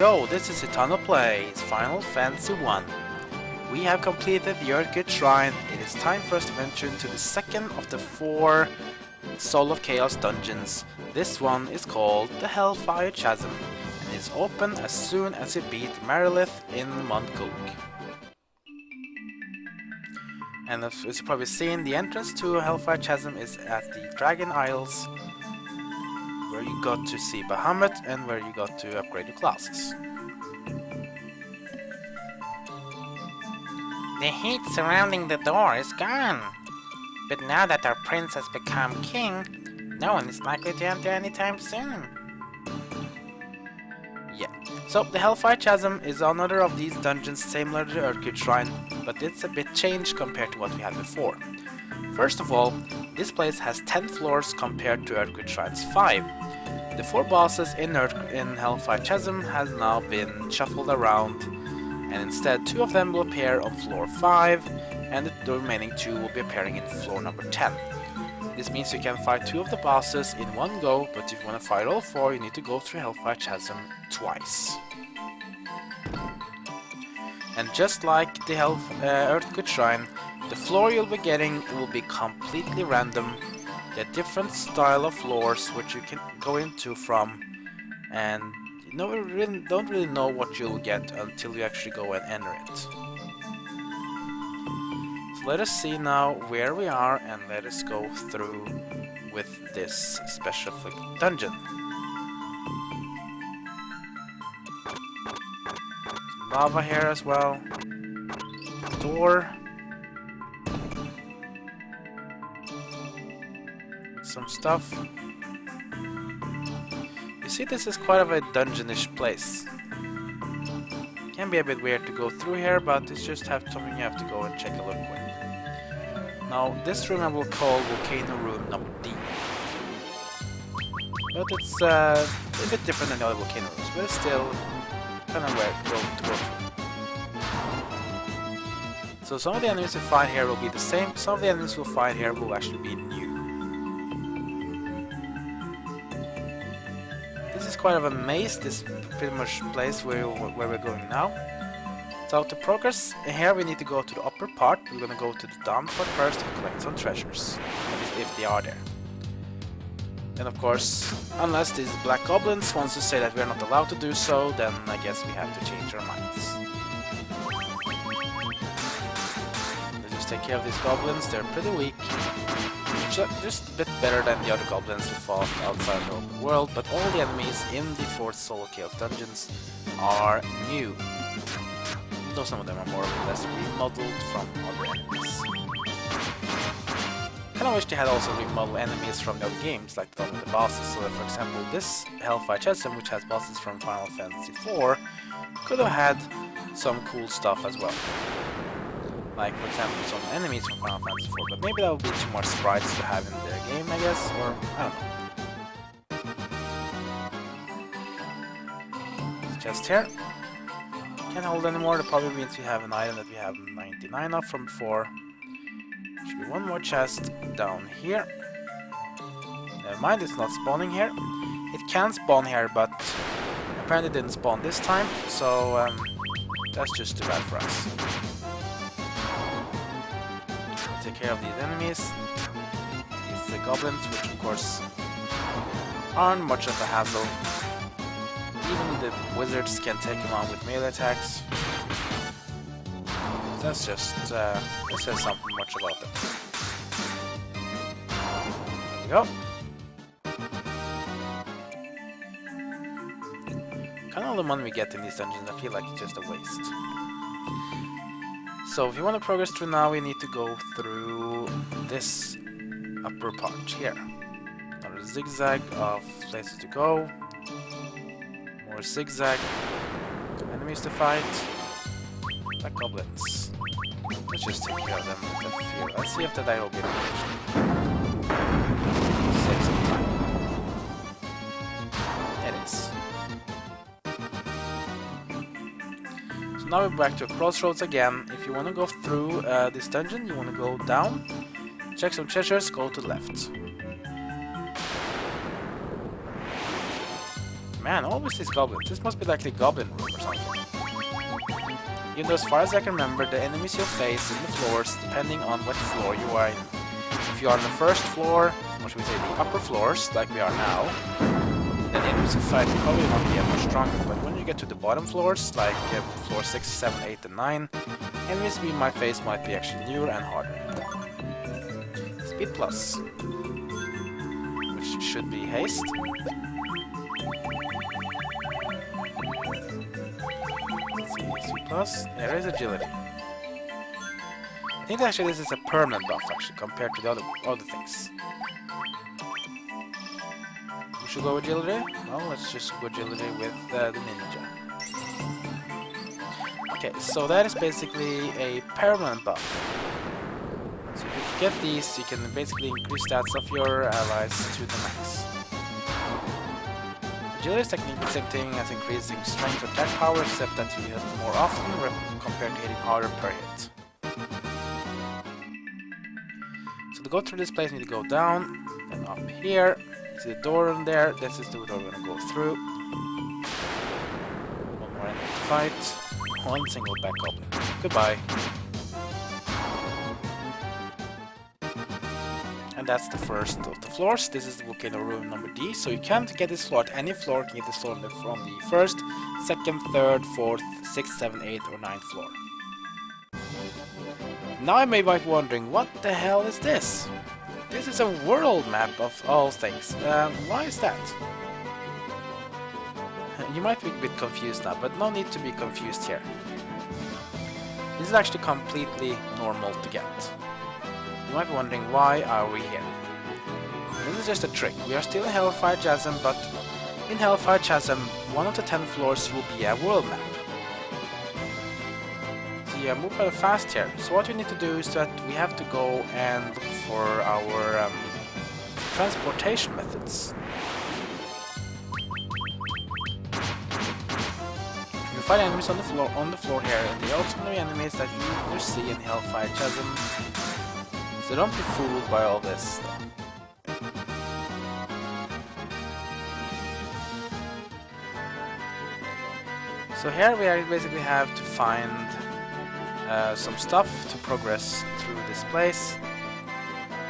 Yo, this is Eternal Plays Final Fantasy 1. We have completed the Earthgate Shrine. It is time for us to venture into the second of the 4 Soul of Chaos dungeons. This one is called the Hellfire Chasm and is open as soon as you beat Marilith in Montgook. And as you've probably seen, the entrance to Hellfire Chasm is at the Dragon Isles, where you got to see Bahamut and where you got to upgrade your classes. The heat surrounding the door is gone. But now that our prince has become king, no one is likely to enter anytime soon. Yeah, so the Hellfire Chasm is another of these dungeons similar to the Earthgate Shrine, but it's a bit changed compared to what we had before. First of all, this place has 10 floors compared to Earthgate Shrine's 5. The 4 bosses in Hellfire Chasm has now been shuffled around, and instead 2 of them will appear on floor 5, and the remaining 2 will be appearing in floor number 10. This means you can fight 2 of the bosses in one go, but if you want to fight all 4, you need to go through Hellfire Chasm twice. And just like the Earthgate Shrine, the floor you'll be getting will be completely random. There are different style of floors which you can go into from, and you don't really know what you'll get until you actually go and enter it. So let us see now where we are, and let us go through with this specific dungeon. Some lava here as well. Door. Some stuff. You see, this is quite of a dungeonish place. Can be a bit weird to go through here, but it's just something you have to go and check a look with. Now, this room I will call Volcano Room number D. But it's a bit different than the other volcano rooms, but it's still kind of weird to go through. So some of the enemies you find here will be the same, some of the enemies you'll find here will actually be new. This is quite of a maze, this pretty much place where we're going now. So to progress here we need to go to the upper part. We're gonna go to the down part first and collect some treasures, at least if they are there. And of course, unless these black goblins wants to say that we're not allowed to do so, then I guess we have to change our minds. Let's just take care of these goblins, they're pretty weak. Just a bit better than the other goblins we fought outside the open world, but all the enemies in the 4th Soul of Chaos dungeons are new. Though some of them are more or less remodeled from other enemies. Kinda wish they had also remodeled enemies from the other games, like the bosses, so that for example this Hellfire Chasm, which has bosses from Final Fantasy 4, could have had some cool stuff as well. Like, for example, some enemies from Final Fantasy 4, but maybe that would be too much sprites to have in their game, I guess, or I don't know. This chest here. Can't hold anymore, that probably means we have an item that we have 99 of from before. Should be one more chest down here. Never mind, it's not spawning here. It can spawn here, but apparently it didn't spawn this time, so that's just too bad for us. Take care of these enemies. These goblins, which of course aren't much of a hassle. Even the wizards can take them on with melee attacks. That's just that says something much about them. There we go. Kind of all the money we get in these dungeons, I feel like it's just a waste. So if you want to progress through now, we need to go through this upper part here. Another zigzag of places to go. More zigzag. Enemies to fight. Like goblins. Let's just take care of them with a fear. Let's see if the die will be finished. Save some time. It is. Now we're back to a crossroads again. If you want to go through this dungeon, you want to go down, check some treasures, go to the left. Man, always these goblins. This must be like the goblin room or something. Even though as far as I can remember, the enemies you'll face in the floors depending on what floor you are in. If you are on the first floor, or should we say the upper floors, like we are now, then the enemies you fight probably won't be much stronger. But when you get to the bottom floors, like floor 6, 7, 8, and 9, enemies we might face might be actually newer and harder. Speed plus, which should be haste. Speed plus, there is agility. I think actually this is a permanent buff actually compared to the other things. We should go agility? Well, let's just go agility with the ninja. Okay, so that is basically a permanent buff. So if you get these, you can basically increase stats of your allies to the max. Agility is technically the same thing as increasing strength or attack power, except that you hit more often compared to hitting harder per hit. So to go through this place, you need to go down, and up here. See the door in there, this is the door we're gonna go through. One more enemy to fight. One single back goblin. Goodbye. And that's the first of the floors. This is the volcano room number D. So you can't get this floor at any floor. You can get this floor from the first, second, third, fourth, sixth, seventh, eighth, or ninth floor. Now I may be wondering, what the hell is this? This is a world map of all things. Why is that? You might be a bit confused now, but no need to be confused here. This is actually completely normal to get. You might be wondering, why are we here? This is just a trick. We are still in Hellfire Chasm, but in Hellfire Chasm, one of the 10 floors will be a world map. So yeah, move kind of fast here. So what we need to do is that we have to go and look for our transportation methods. You find enemies on the floor here, and they are also the enemies that you see in Hellfire Chasm. So don't be fooled by all this stuff. So here we basically have to find some stuff to progress through this place.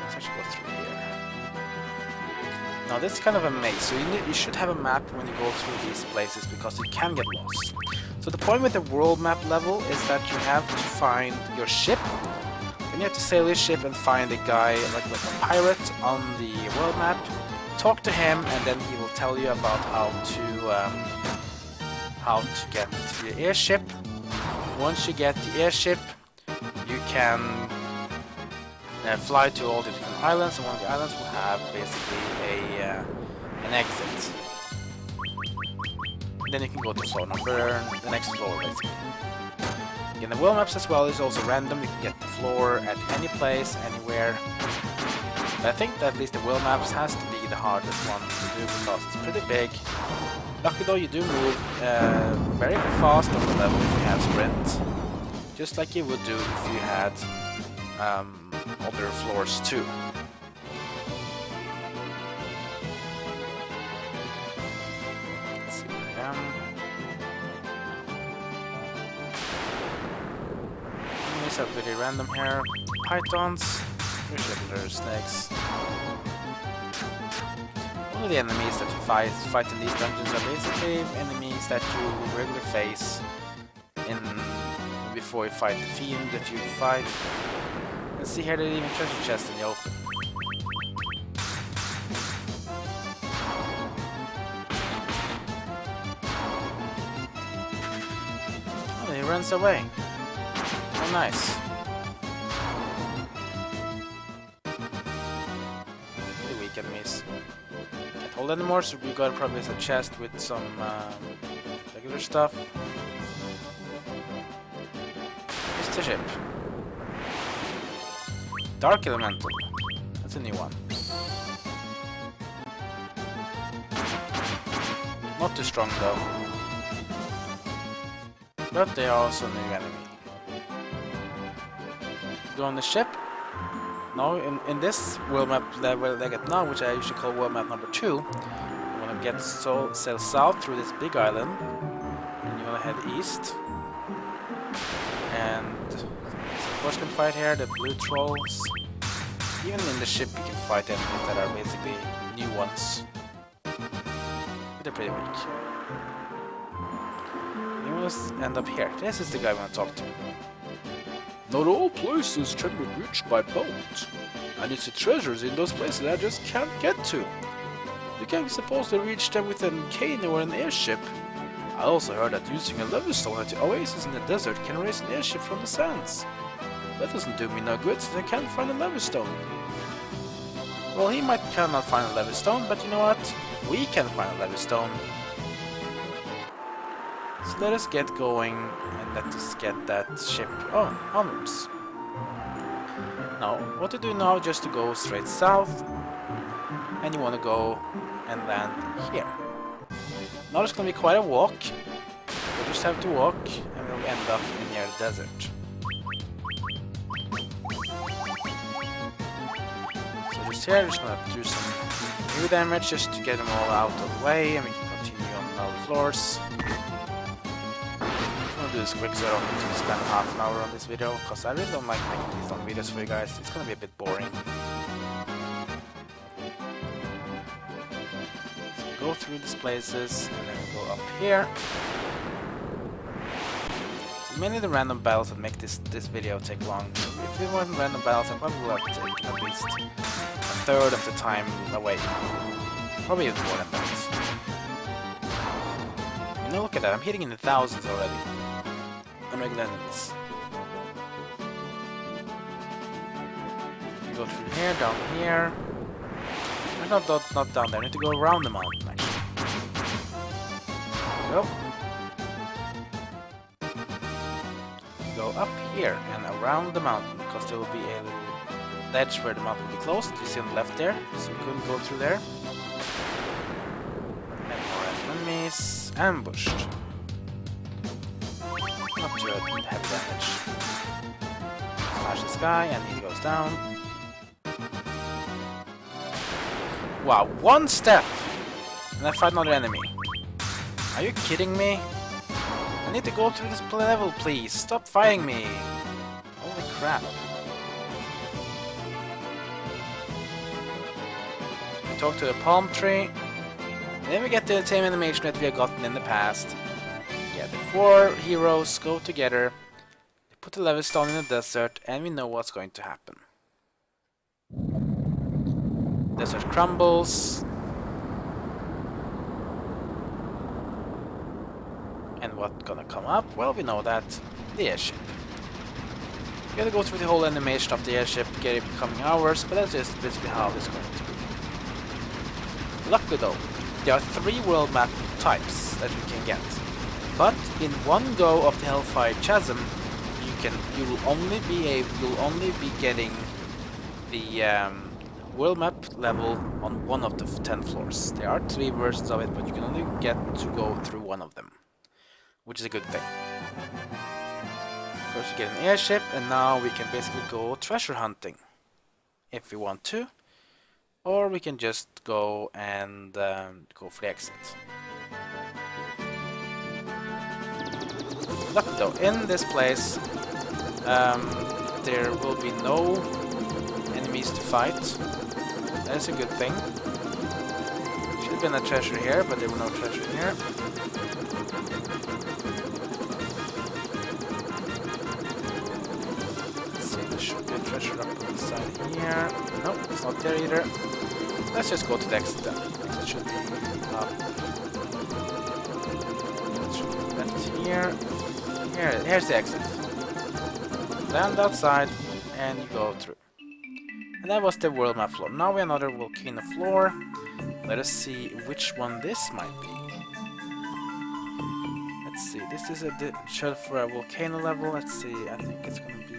Let's actually go through here. Now this is kind of a maze, so you should have a map when you go through these places because you can get lost. So the point with the world map level is that you have to find your ship. Then you have to sail your ship and find a guy like a pirate on the world map. Talk to him, and then he will tell you about how to get the airship. Once you get the airship, you can fly to all the different islands, and one of the islands will have basically an exit. And then you can go to floor number, the next floor basically. In the world maps as well is also random. You can get the floor at any place, anywhere. But I think that at least the world maps has to be the hardest one to do because it's pretty big. Luckily though, you do move very fast on the level if you have sprint, just like you would do if you had other floors too. Let's see where I am. Enemies are pretty random here. Pythons, regular snakes. All of the enemies that you fight in these dungeons are basically enemies that you regularly face before you fight the fiend that you fight. And see here, there's even treasure chests in the open. Oh, he runs away. Oh, nice. Pretty weak enemies. Can't hold anymore, so we got probably a chest with some regular stuff. Here's the ship. Dark Elemental. That's a new one. Not too strong though. But they are also a new enemy. Go on the ship. Now in this world map level I get now, which I usually call world map number 2, I'm gonna get sail south through this big island, and you're gonna head east. And of course you can fight here, the blue trolls. Even in the ship you can fight enemies that are basically new ones. But they're pretty weak. You must end up here. This is the guy I want to talk to. Not all places can be reached by boat. And it's the treasures in those places I just can't get to. You can't supposedly reach them with a canoe or an airship. I also heard that using a levistone at the oasis in the desert can raise an airship from the sands. That doesn't do me no good since I can't find a levistone. Well, he cannot find a levistone, but you know what? We can find a levistone. So let us get going and let us get that ship onwards. Now, what to do now? Just to go straight south, and you want to go and land here. Now there's gonna be quite a walk. We'll just have to walk, and we'll end up near the desert. So just here, just gonna do some new damage just to get them all out of the way, and we can continue on all the floors. I'm gonna do this quick so I don't need to spend half an hour on this video, because I really don't like making these long videos for you guys. It's gonna be a bit boring. Go through these places, and then we'll go up here. So mainly the random battles that make this video take long. If it wasn't random battles, I probably would have taken at least a third of the time away. Probably even more than that. You know, look at that, I'm hitting in the thousands already. On regular enemies. You go through here, down here. Not down there, I need to go around the mountain actually. There we go. Go up here and around the mountain, because there will be a little ledge where the mountain will be closed. You see on the left there, so we couldn't go through there. And more enemies. Ambushed. Not too heavy damage. Smash this guy and he goes down. Wow, one step! And I fight another enemy. Are you kidding me? I need to go through this level, please. Stop fighting me. Holy crap. We talk to the palm tree. And then we get the same animation that we have gotten in the past. Yeah, the four heroes go together. They put the levistone in the desert, and we know what's going to happen. Desert crumbles. And what's gonna come up? Well, we know that. The airship. You gotta go through the whole animation of the airship, get it becoming ours, but that's just basically how this is going to be. Luckily though, there are 3 world map types that you can get. But in one go of the Hellfire Chasm, you'll only be getting the world map level on one of the 10 floors. There are 3 versions of it, but you can only get to go through one of them, which is a good thing. Of course, you get an airship, and now we can basically go treasure hunting if we want to, or we can just go and go for the exit. Look though, in this place there will be no enemies to fight. That is a good thing. Should have been a treasure here, but there were no treasure here. Let's see, there should be a treasure up on the side here. Nope, it's not there either. Let's just go to the exit then. It should be up. It should be left here. Here's the exit. Land outside, and you go through. And that was the world map floor. Now we have another volcano floor. Let us see which one this might be. Let's see, this is a shelf for a volcano level. Let's see, I think it's gonna be...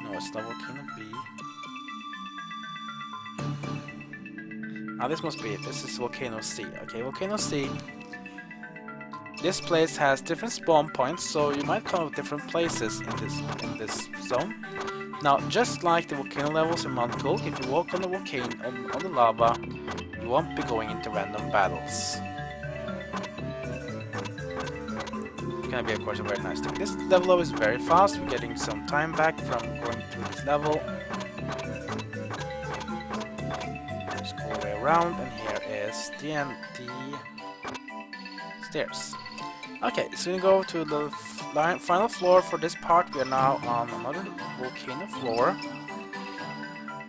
No, it's not volcano B. This must be it. This is volcano C. Okay, volcano C. This place has different spawn points, so you might come up with different places in this zone. Now, just like the volcano levels in Mount Gulk, if you walk on the volcano on the lava, you won't be going into random battles. It's gonna be, of course, a very nice thing. This level is very fast. We're getting some time back from going through this level. Just go all the way around, and here is the stairs. Okay, so we go to the final floor for this part. We are now on another volcano floor.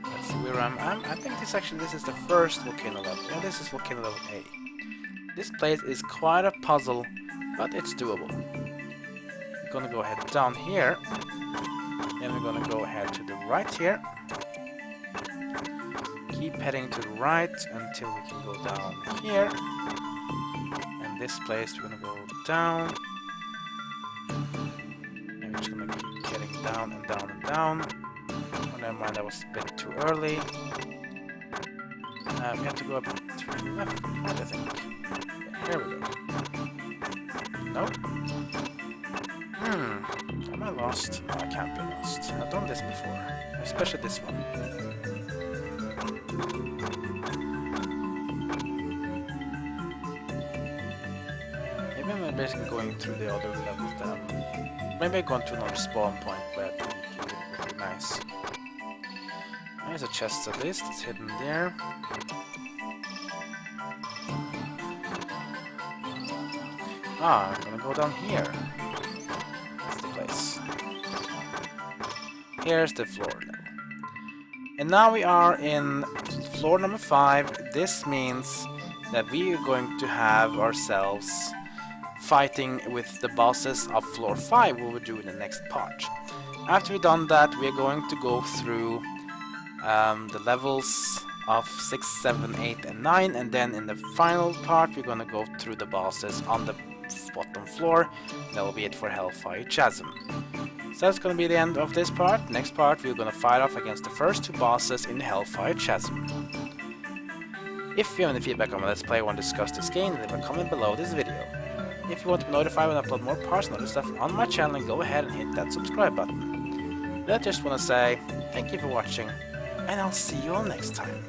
Let's see where I think this is the first volcano level. Yeah, this is volcano level A. This place is quite a puzzle, but it's doable. We're gonna go ahead down here, and we're gonna go ahead to the right here. Keep heading to the right until we can go down here. And this place we're gonna go down. And we're just gonna keep getting down and down and down. Oh, never mind, that was a bit too early. We have to go up to the left, I think. Here we go. Nope. Am I lost? No, I can't be lost. I've done this before. Especially this one. Maybe I'm basically going through the other levels down. Maybe I'm going to another spawn point where I think it would be nice. There's a chest at least, it's hidden there. Ah, I'm gonna go down here. That's the place. Here's the floor level. And now we are in floor number 5. This means that we are going to have ourselves fighting with the bosses of floor 5, what we'll do in the next part. After we've done that, we are going to go through the levels of 6, 7, 8, and 9, and then in the final part we're going to go through the bosses on the bottom floor. That will be it for Hellfire Chasm. So that's going to be the end of this part. Next part we're going to fight off against the first 2 bosses in Hellfire Chasm. If you have any feedback on my Let's Play or want to discuss this game, leave a comment below this video. If you want to be notified when I upload more parts and other stuff on my channel, go ahead and hit that subscribe button. But I just want to say thank you for watching, and I'll see you all next time.